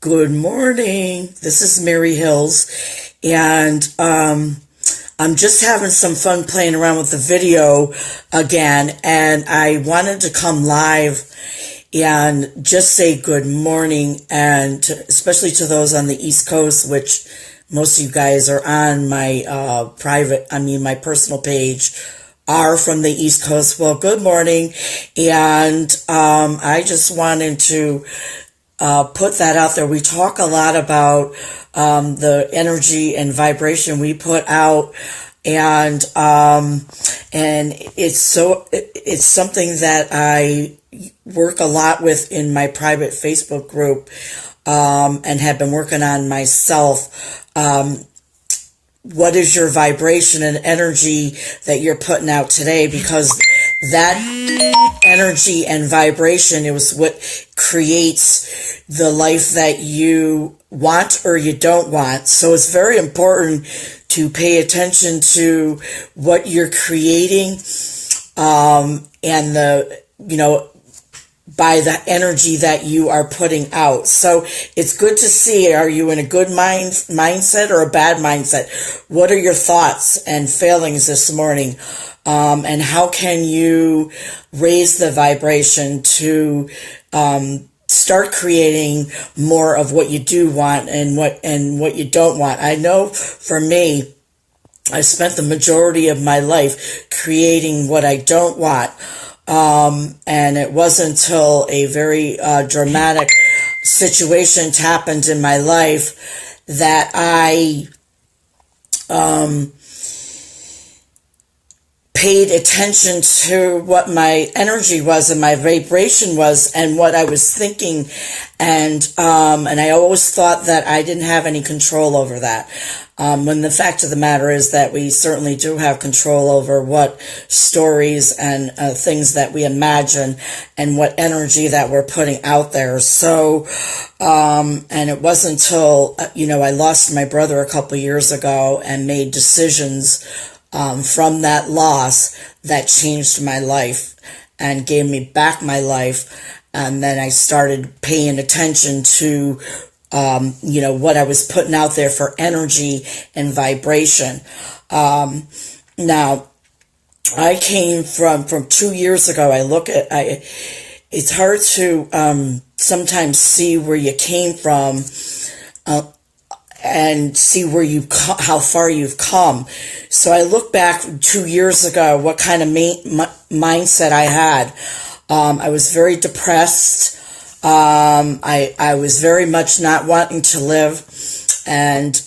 Good morning. This is Mary Hills, and I'm just having some fun playing around with the video again, and I wanted to come live and just say good morning, and especially to those on the East Coast, which most of you guys are on my my personal page, are from the East Coast. Well, good morning, and I just wanted to put that out there. We talk a lot about the energy and vibration we put out, and it's something that I work a lot with in my private Facebook group, and have been working on myself. What is your vibration and energy that you're putting out today? Because that energy and vibration is what creates the life that you want or you don't want. So it's very important to pay attention to what you're creating, and by the energy that you are putting out. So it's good to see, are you in a good mindset or a bad mindset? What are your thoughts and feelings this morning? And how can you raise the vibration to start creating more of what you do want and what you don't want? I know for me, I spent the majority of my life creating what I don't want. And it wasn't until a very dramatic situation happened in my life that I paid attention to what my energy was and my vibration was and what I was thinking, and I always thought that I didn't have any control over that. When the fact of the matter is that we certainly do have control over what stories and things that we imagine and what energy that we're putting out there. So, and it wasn't until, I lost my brother a couple years ago and made decisions from that loss that changed my life and gave me back my life. And then I started paying attention to what I was putting out there for energy and vibration. Now, I came from 2 years ago. It's hard to sometimes see where you came from and see how far you've come. So I look back 2 years ago, what kind of mindset I had. I was very depressed. I was very much not wanting to live, and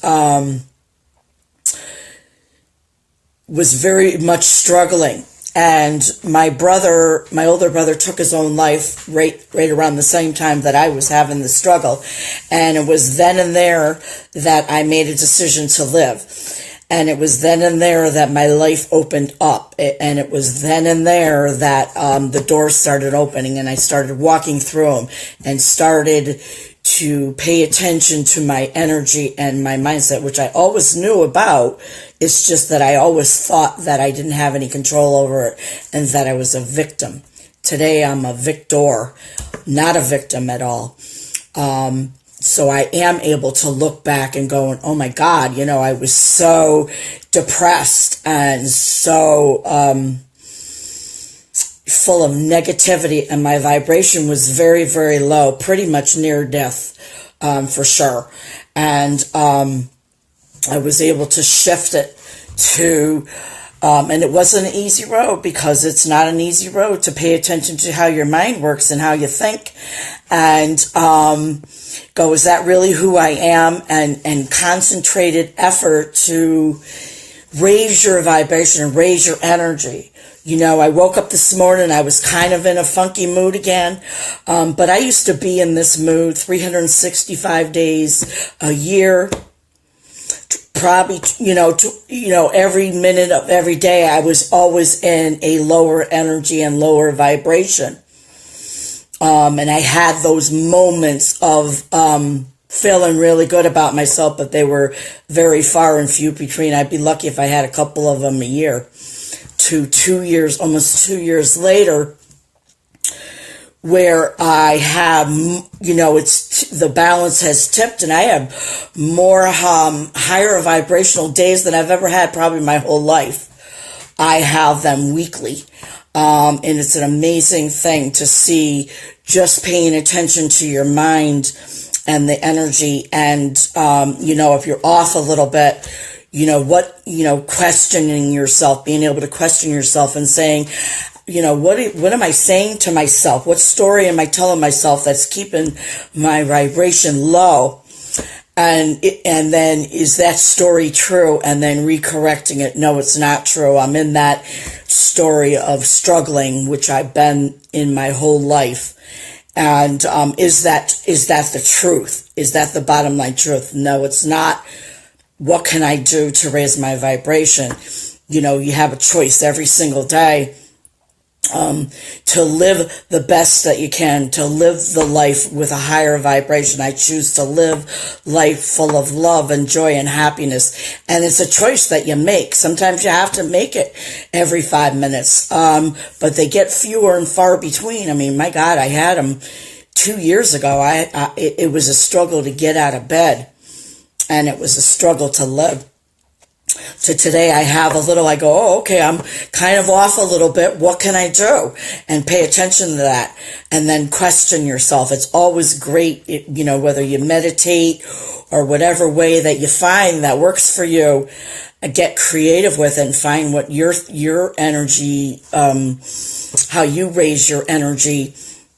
was very much struggling. And my older brother took his own life right around the same time that I was having the struggle. And it was then and there that I made a decision to live. And it was then and there that my life opened up. And it was then and there that the doors started opening, and I started walking through them and started to pay attention to my energy and my mindset, which I always knew about. It's just that I always thought that I didn't have any control over it and that I was a victim. Today I'm a victor, not a victim at all. So I am able to look back and go, oh my God, I was so depressed and so full of negativity, and my vibration was very, very low, pretty much near death, for sure. And I was able to shift it to, and it wasn't an easy road, because it's not an easy road to pay attention to how your mind works and how you think, and go, is that really who I am? And concentrated effort to raise your vibration and raise your energy. I woke up this morning, I was kind of in a funky mood again, but I used to be in this mood 365 days a year, probably, every minute of every day. I was always in a lower energy and lower vibration. And I had those moments of feeling really good about myself, but they were very far and few between. I'd be lucky if I had a couple of them a year. Almost 2 years later, where I have, it's the balance has tipped, and I have more higher vibrational days than I've ever had probably my whole life. I have them weekly. And it's an amazing thing to see, just paying attention to your mind and the energy. And, if you're off a little bit, questioning yourself, being able to question yourself and saying, what am I saying to myself? What story am I telling myself that's keeping my vibration low? And then, is that story true? And then recorrecting it. No, it's not true. I'm in that story of struggling, which I've been in my whole life. And, is that the truth? Is that the bottom line truth? No, it's not. What can I do to raise my vibration? You have a choice every single day. To live the best that you can, to live the life with a higher vibration. I choose to live life full of love and joy and happiness. And it's a choice that you make. Sometimes you have to make it every 5 minutes. But they get fewer and far between. I mean, my God, I had them 2 years ago. It was a struggle to get out of bed, and it was a struggle to live. To today, I have a little, I go, oh, okay, I'm kind of off a little bit. What can I do? And pay attention to that. And then question yourself. It's always great, whether you meditate or whatever way that you find that works for you, get creative with it and find what your energy, how you raise your energy.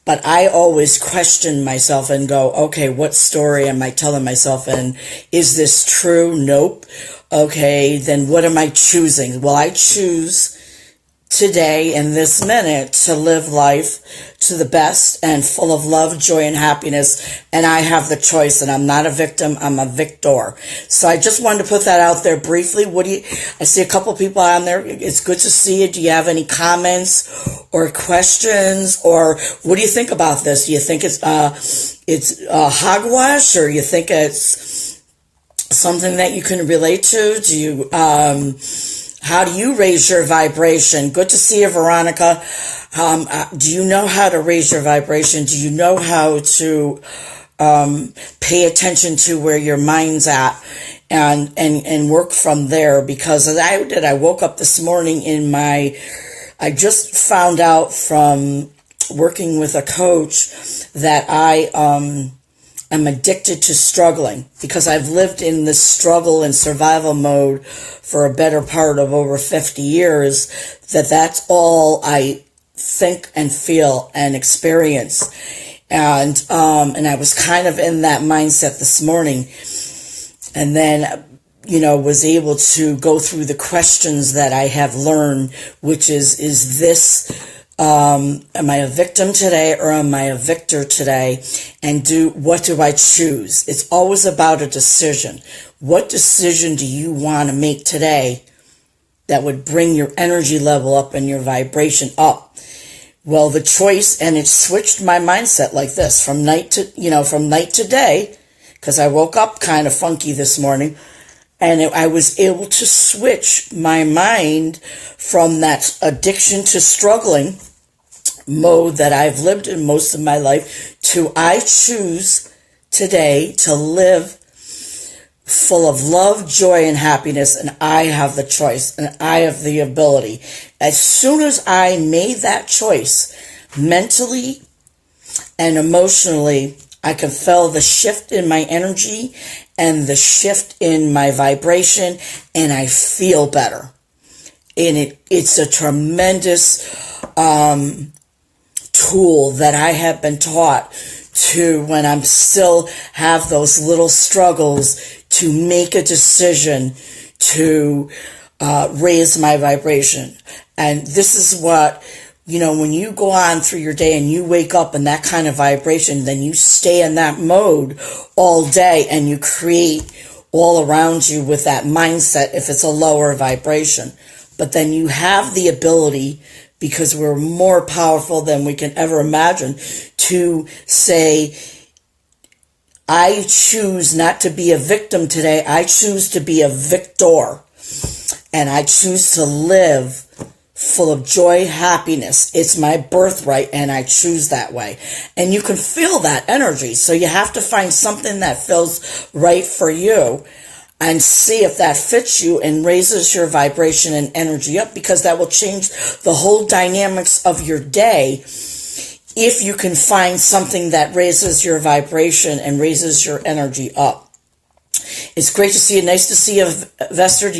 But I always question myself and go, okay, what story am I telling myself? And is this true? Nope. Okay, then what am I choosing? Well, I choose today, in this minute, to live life to the best and full of love, joy, and happiness. And I have the choice, and I'm not a victim, I'm a victor. So I just wanted to put that out there briefly. I see a couple people on there. It's good to see you. Do you have any comments or questions? Or what do you think about this? Do you think it's hogwash, or you think it's something that you can relate to? Do you, how do you raise your vibration? Good to see you, Veronica. Do you know how to raise your vibration? Do you know how to, pay attention to where your mind's at and work from there? Because as I did, I woke up this morning I just found out from working with a coach that I'm addicted to struggling, because I've lived in this struggle and survival mode for a better part of over 50 years, that's all I think and feel and experience. And I was kind of in that mindset this morning, and then, was able to go through the questions that I have learned, which is this, am I a victim today, or am I a victor today? And what do I choose? It's always about a decision. What decision do you want to make today that would bring your energy level up and your vibration up? Well, the choice, and it switched my mindset like this from night to day, because I woke up kind of funky this morning. And I was able to switch my mind from that addiction to struggling mode that I've lived in most of my life to I choose today to live full of love, joy, and happiness, and I have the choice, and I have the ability. As soon as I made that choice, mentally and emotionally, I can feel the shift in my energy and the shift in my vibration, and I feel better. And it's a tremendous tool that I have been taught to, when I'm still have those little struggles, to make a decision to raise my vibration. And this is what, when you go on through your day and you wake up in that kind of vibration, then you stay in that mode all day, and you create all around you with that mindset if it's a lower vibration. But then you have the ability, because we're more powerful than we can ever imagine, to say, I choose not to be a victim today. I choose to be a victor. And I choose to live full of joy, happiness. It's my birthright, and I choose that way. And you can feel that energy. So you have to find something that feels right for you and see if that fits you and raises your vibration and energy up, because that will change the whole dynamics of your day if you can find something that raises your vibration and raises your energy up. It's great to see you. Nice to see you, Vester.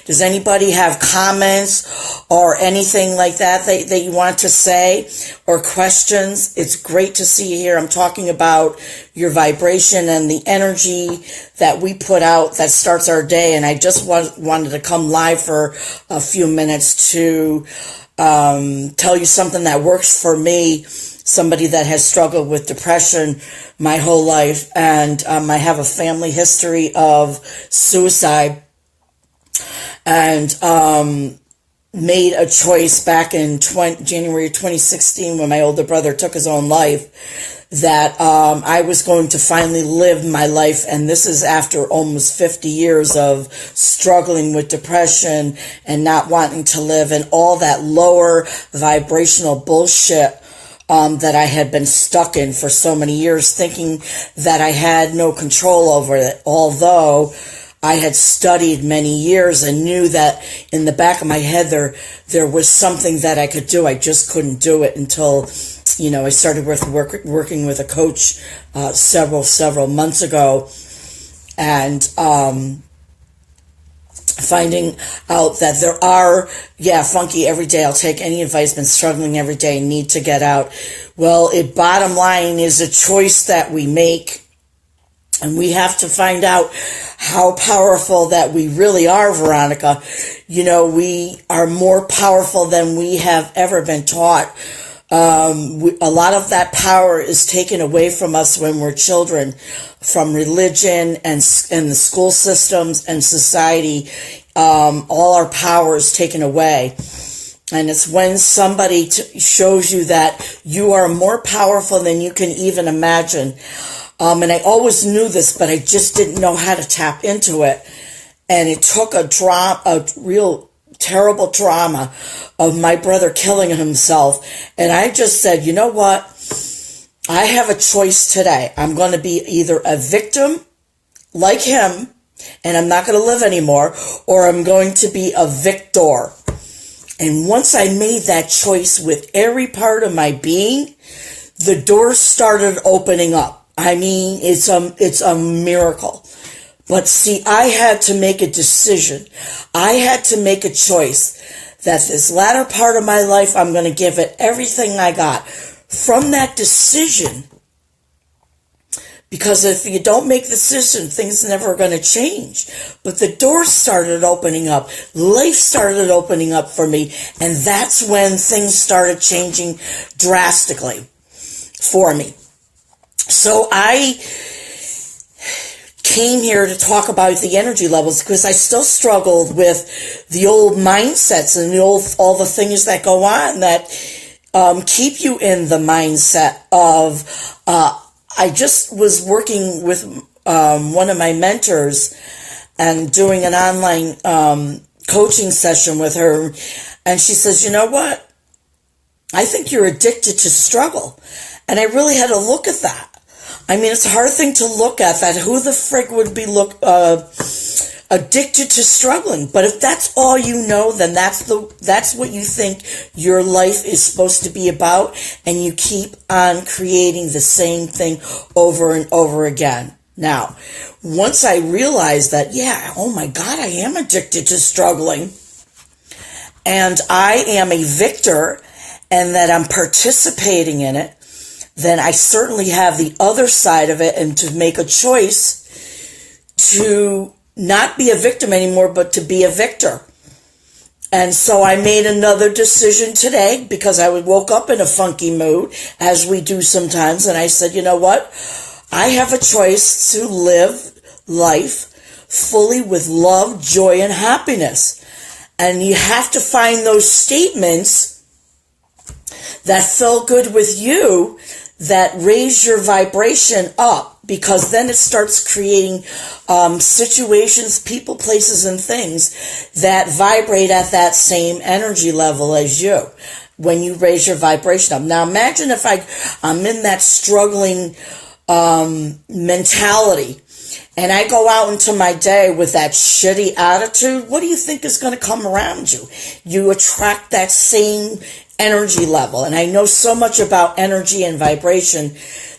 Does anybody have comments or anything like that that you want to say or questions? It's great to see you here. I'm talking about your vibration and the energy that we put out that starts our day. And I just wanted to come live for a few minutes to tell you something that works for me. Somebody that has struggled with depression my whole life, and I have a family history of suicide, and made a choice back in January 2016 when my older brother took his own life, that I was going to finally live my life. And this is after almost 50 years of struggling with depression and not wanting to live and all that lower vibrational bullshit that I had been stuck in for so many years, thinking that I had no control over it, although I had studied many years and knew that in the back of my head there was something that I could do. I just couldn't do it until, I started working with a coach several months ago, and finding out that there are, funky every day. I'll take any advice, been struggling every day, need to get out. Well, bottom line is a choice that we make, and we have to find out how powerful that we really are, Veronica. We are more powerful than we have ever been taught. A lot of that power is taken away from us when we're children, from religion and the school systems and society. All our power is taken away. And it's when somebody shows you that you are more powerful than you can even imagine. And I always knew this, but I just didn't know how to tap into it. And it took a real terrible trauma of my brother killing himself. And I just said, you know what? I have a choice today. I'm going to be either a victim like him, and I'm not going to live anymore, or I'm going to be a victor. And once I made that choice with every part of my being, the doors started opening up. I mean, it's a miracle. But see, I had to make a decision. I had to make a choice that this latter part of my life, I'm going to give it everything I got. From that decision, because if you don't make the decision, things are never going to change. But the doors started opening up. Life started opening up for me. And that's when things started changing drastically for me. So I came here to talk about the energy levels, because I still struggled with the old mindsets and all the things that go on that keep you in the mindset of, I just was working with one of my mentors and doing an online coaching session with her, and she says, you know what? I think you're addicted to struggle. And I really had to look at that. I mean, it's a hard thing to look at, that who the frig would be addicted to struggling. But if that's all you know, then that's what you think your life is supposed to be about, and you keep on creating the same thing over and over again. Now, once I realized that, oh my God, I am addicted to struggling, and I am a victor, and that I'm participating in it, then I certainly have the other side of it, and to make a choice to not be a victim anymore, but to be a victor. And so I made another decision today, because I woke up in a funky mood, as we do sometimes, and I said, you know what? I have a choice to live life fully with love, joy, and happiness. And you have to find those statements that feel good with you, that raise your vibration up, because then it starts creating situations, people, places, and things that vibrate at that same energy level as you when you raise your vibration up. Now imagine if I'm in that struggling mentality and I go out into my day with that shitty attitude. What do you think is going to come around you? You attract that same energy level. And I know so much about energy and vibration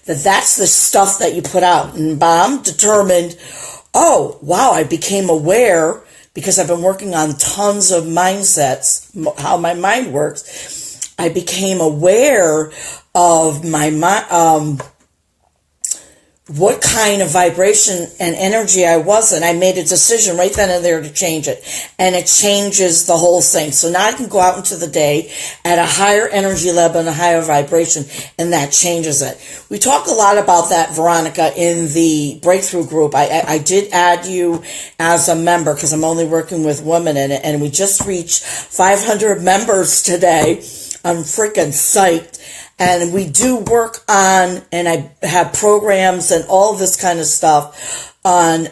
that's the stuff that you put out. And I'm determined, oh, wow, I became aware because I've been working on tons of mindsets, how my mind works. I became aware of my mind, what kind of vibration and energy I was in. I made a decision right then and there to change it. And it changes the whole thing. So now I can go out into the day at a higher energy level and a higher vibration, and that changes it. We talk a lot about that, Veronica, in the breakthrough group. I did add you as a member because I'm only working with women in it, and we just reached 500 members today. I'm freaking psyched. And we do work on, and I have programs and all this kind of stuff on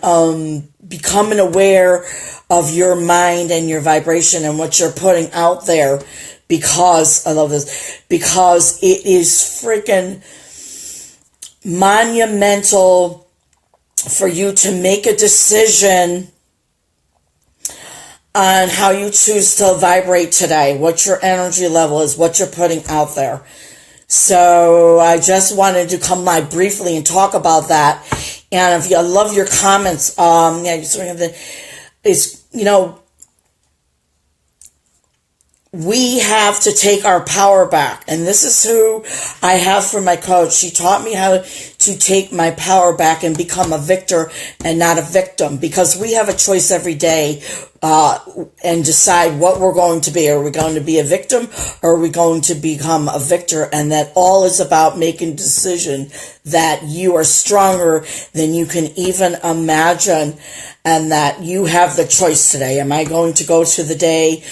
becoming aware of your mind and your vibration and what you're putting out there, because I love this, because it is freaking monumental for you to make a decision on how you choose to vibrate today, what your energy level is, what you're putting out there. So I just wanted to come live briefly and talk about that. And if you, I love your comments. We have to take our power back. And this is who I have for my coach. She taught me how to take my power back and become a victor and not a victim, because we have a choice every day and decide what we're going to be. Are we going to be a victim, or are we going to become a victor? And that all is about making a decision that you are stronger than you can even imagine, and that you have the choice today. Am I going to go to the day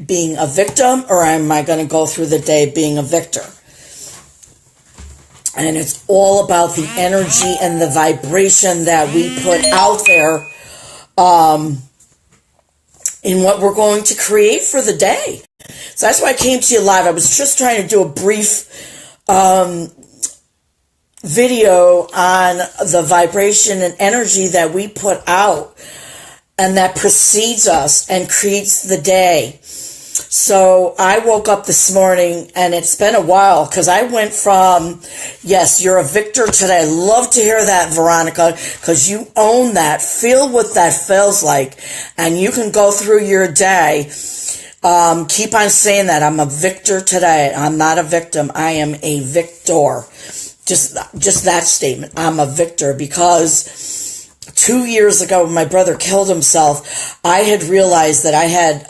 being a victim, or am I going to go through the day being a victor? And it's all about the energy and the vibration that we put out there in what we're going to create for the day. So that's why I came to you live. I was just trying to do a brief video on the vibration and energy that we put out and that precedes us and creates the day. So I woke up this morning, and it's been a while, because I went from, yes, you're a victor today. I love to hear that, Veronica, because you own that. Feel what that feels like, and you can go through your day. Keep on saying that. I'm a victor today. I'm not a victim. I am a victor. Just that statement. I'm a victor, because 2 years ago when my brother killed himself, I had realized that I had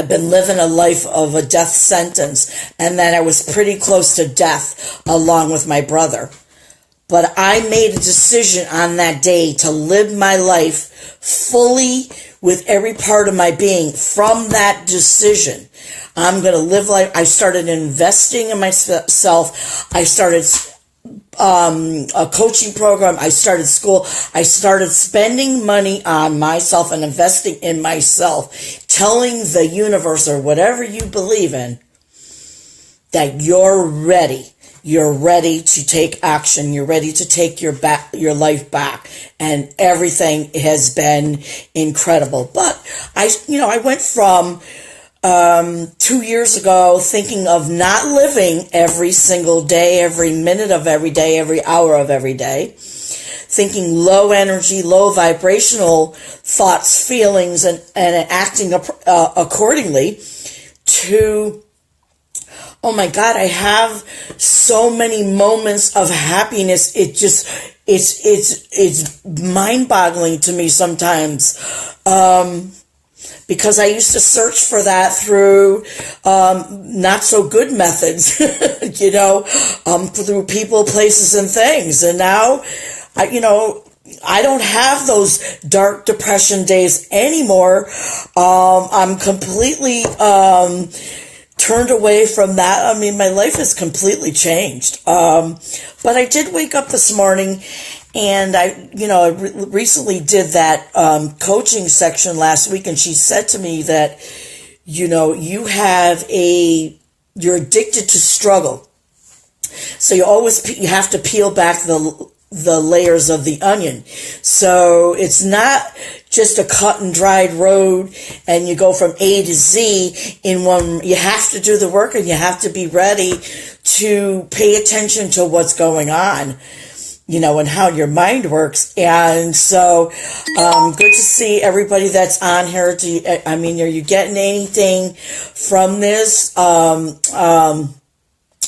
been living a life of a death sentence, and that I was pretty close to death along with my brother. But I made a decision on that day to live my life fully with every part of my being. From that decision, I'm going to live life. I started investing in myself. I started a coaching program. I started school. I started spending money on myself and investing in myself, telling the universe, or whatever you believe in, that you're ready. You're ready to take action. You're ready to take your life back. And everything has been incredible. But I went from 2 years ago thinking of not living every single day, every minute of every day, every hour of every day, thinking low energy, low vibrational thoughts, feelings, and acting accordingly, to, oh my God, I have so many moments of happiness. It's mind-boggling to me sometimes. Because I used to search for that through not so good methods, through people, places, and things. And now, I don't have those dark depression days anymore. I'm completely turned away from that, I mean, my life has completely changed. But I did wake up this morning, and I recently did that coaching section last week, and she said to me that, you're addicted to struggle. So you have to peel back the layers of the onion. So it's not just a cut and dried road and you go from A to Z in one. You have to do the work, and you have to be ready to pay attention to what's going on, and how your mind works. And so, good to see everybody that's on here. Are you getting anything from this?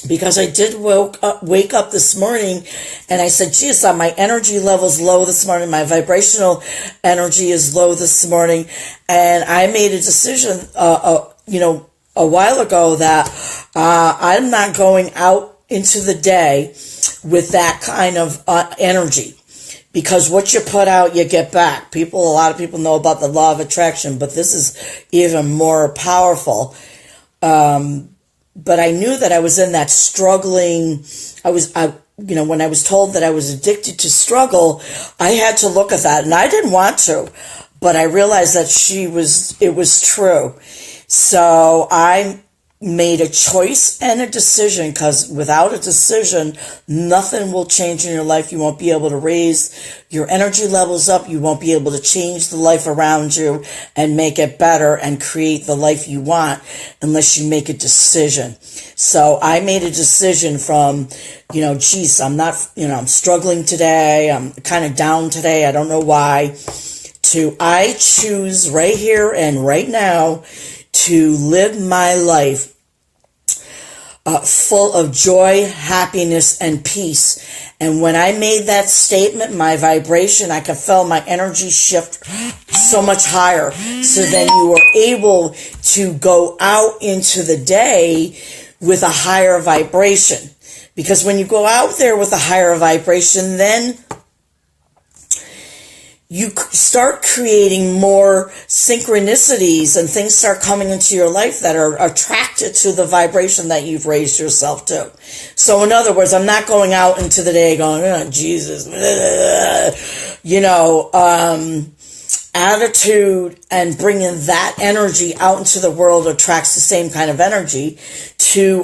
Because I did wake up this morning, and I said, geez, my energy level's low this morning. My vibrational energy is low this morning. And I made a decision, a while ago that I'm not going out into the day with that kind of energy. Because what you put out, you get back. A lot of people know about the law of attraction, but this is even more powerful. But I knew that I was in that struggling. When I was told that I was addicted to struggle, I had to look at that, and I didn't want to, but I realized that it was true. So I made a choice and a decision, because without a decision, nothing will change in your life. You won't be able to raise your energy levels up. You won't be able to change the life around you and make it better and create the life you want unless you make a decision. So I made a decision from, geez, I'm struggling today. I'm kind of down today. I don't know why. I choose right here and right now to live my life full of joy, happiness, and peace. And when I made that statement, my vibration, I could feel my energy shift so much higher. So then you were able to go out into the day with a higher vibration. Because when you go out there with a higher vibration, then you start creating more synchronicities, and things start coming into your life that are attracted to the vibration that you've raised yourself to. So in other words, I'm not going out into the day going, oh, Jesus, attitude and bringing that energy out into the world attracts the same kind of energy.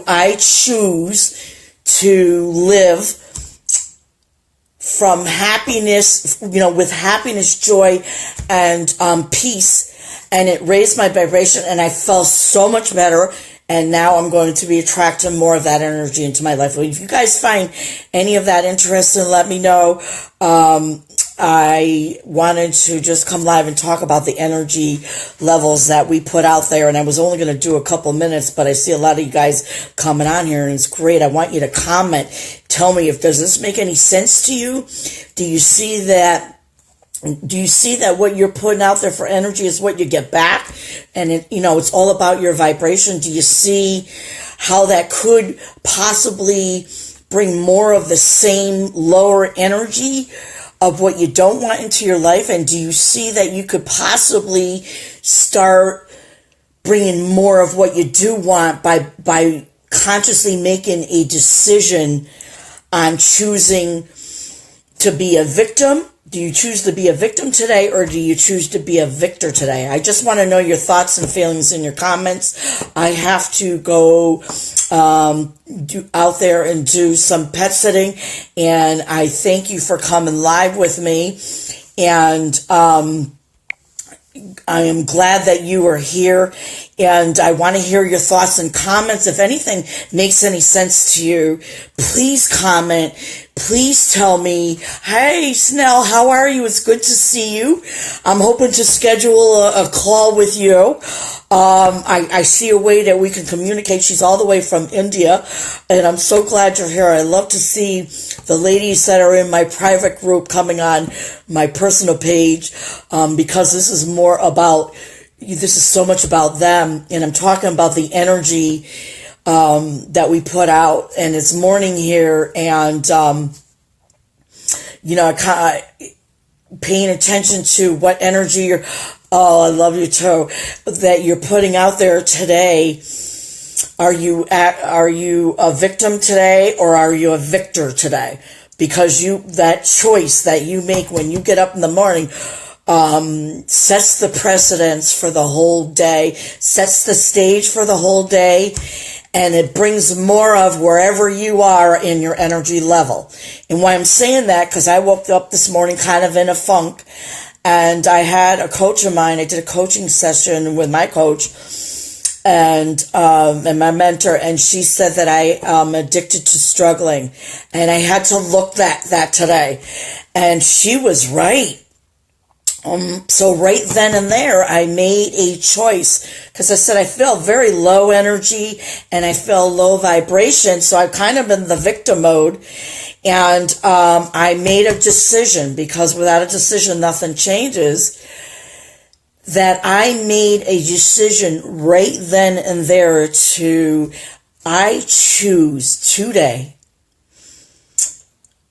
I choose to live from happiness, with happiness, joy, and peace, and it raised my vibration, and I felt so much better, and now I'm going to be attracting more of that energy into my life. If you guys find any of that interesting, let me know. I wanted to just come live and talk about the energy levels that we put out there, and I was only going to do a couple minutes, but I see a lot of you guys coming on here, and it's great. I want you to comment. Tell me, does this make any sense to you? Do you see that what you're putting out there for energy is what you get back? And it's all about your vibration. Do you see how that could possibly bring more of the same lower energy of what you don't want into your life? And do you see that you could possibly start bringing more of what you do want by consciously making a decision on choosing to be a victim? Do you choose to be a victim today, or do you choose to be a victor today? I just want to know your thoughts and feelings in your comments. I have to go out there and do some pet sitting, and I thank you for coming live with me. And I am glad that you are here, and I want to hear your thoughts and comments. If anything makes any sense to you, please comment. Please tell me, hey, Snell, how are you? It's good to see you. I'm hoping to schedule a call with you. I see a way that we can communicate. She's all the way from India, and I'm so glad you're here. I love to see the ladies that are in my private group coming on my personal page, because this is so much about them, and I'm talking about the energy that we put out. And it's morning here, and paying attention to what energy I love you too, that you're putting out there today. Are you a victim today, or are you a victor today? Because that choice that you make when you get up in the morning sets the precedence for the whole day, sets the stage for the whole day, and it brings more of wherever you are in your energy level. And why I'm saying that, because I woke up this morning kind of in a funk, and I had a coach of mine. I did a coaching session with my coach and my mentor, and she said that I am addicted to struggling, and I had to look that today, and she was right. So right then and there, I made a choice, because I said I feel very low energy and I feel low vibration, so I'm kind of in the victim mode, and I made a decision, because without a decision, nothing changes, that I made a decision right then and there I choose today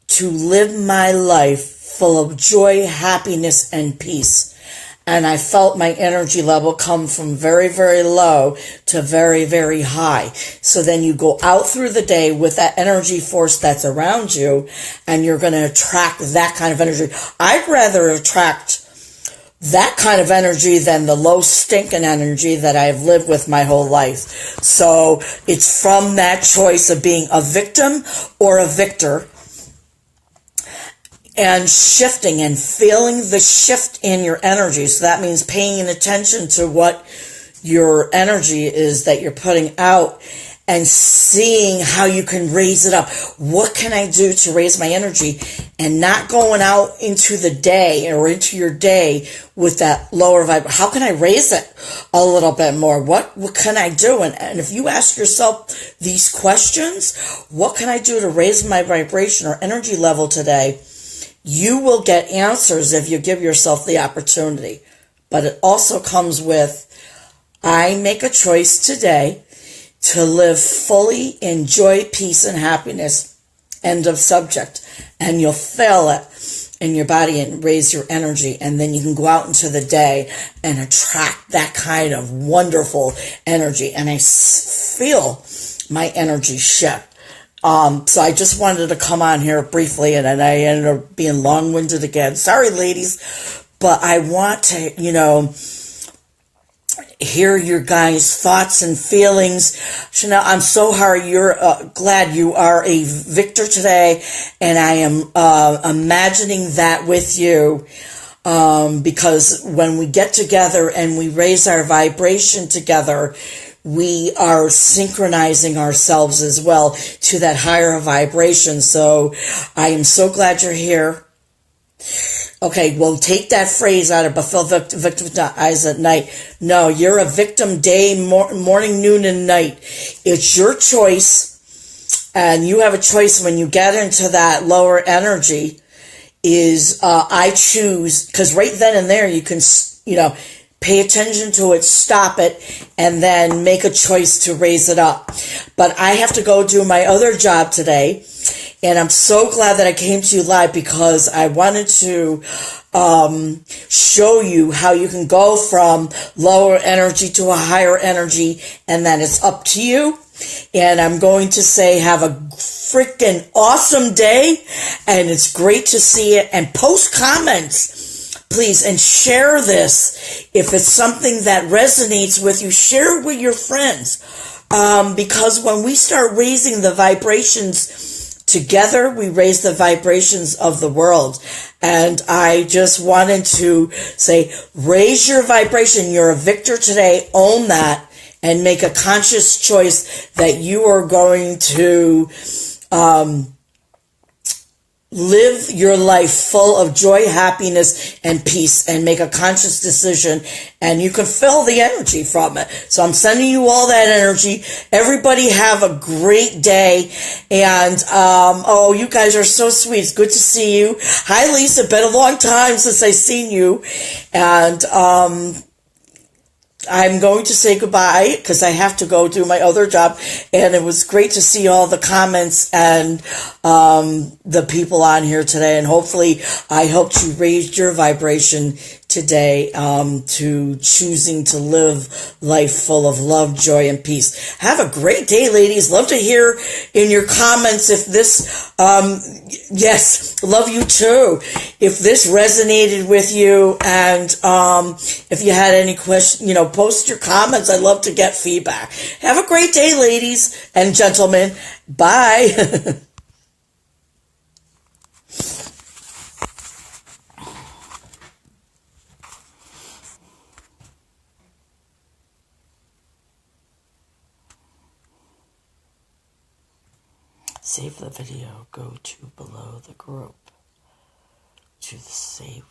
to live my life full of joy, happiness, and peace. And I felt my energy level come from very, very low to very, very high. So then you go out through the day with that energy force that's around you, and you're going to attract that kind of energy. I'd rather attract that kind of energy than the low stinking energy that I've lived with my whole life. So it's from that choice of being a victim or a victor, and shifting and feeling the shift in your energy. So that means paying attention to what your energy is that you're putting out, and seeing how you can raise it up. What can I do to raise my energy, and not going out into the day or into your day with that lower vibe? How can I raise it a little bit more? What can I do? And if you ask yourself these questions, what can I do to raise my vibration or energy level today? You will get answers if you give yourself the opportunity. But it also comes with, I make a choice today to live fully in joy, peace, and happiness. End of subject. And you'll feel it in your body and raise your energy. And then you can go out into the day and attract that kind of wonderful energy. And I feel my energy shift. So I just wanted to come on here briefly, and then I ended up being long-winded again. Sorry, ladies, but I want to, hear your guys' thoughts and feelings. Chanel, I'm so glad you are a victor today, and I am imagining that with you, because when we get together and we raise our vibration together, we are synchronizing ourselves as well to that higher vibration. So I am so glad you're here. Okay, well, take that phrase out of Befell victimize at night. No, you're a victim day, morning, noon, and night. It's your choice, and you have a choice when you get into that lower energy is I choose, because right then and there you can, pay attention to it, stop it, and then make a choice to raise it up. But I have to go do my other job today, and I'm so glad that I came to you live, because I wanted to show you how you can go from lower energy to a higher energy, and then it's up to you. And I'm going to say have a freaking awesome day, and it's great to see it. And post comments, please, and share this. If it's something that resonates with you, share it with your friends. Because when we start raising the vibrations together, we raise the vibrations of the world. And I just wanted to say, raise your vibration. You're a victor today. Own that, and make a conscious choice that you are going to live your life full of joy, happiness, and peace, and make a conscious decision, and you can feel the energy from it. So I'm sending you all that energy. Everybody have a great day, and you guys are so sweet. It's good to see you. Hi, Lisa. Been a long time since I seen you, and I'm going to say goodbye because I have to go do my other job. And it was great to see all the comments and the people on here today. And hopefully I helped you raise your vibration today, to choosing to live life full of love, joy, and peace. Have a great day, ladies. Love to hear in your comments if this, yes, love you too. If this resonated with you, and if you had any questions, post your comments. I'd love to get feedback. Have a great day, ladies and gentlemen. Bye. Save the video, go to below the group to the save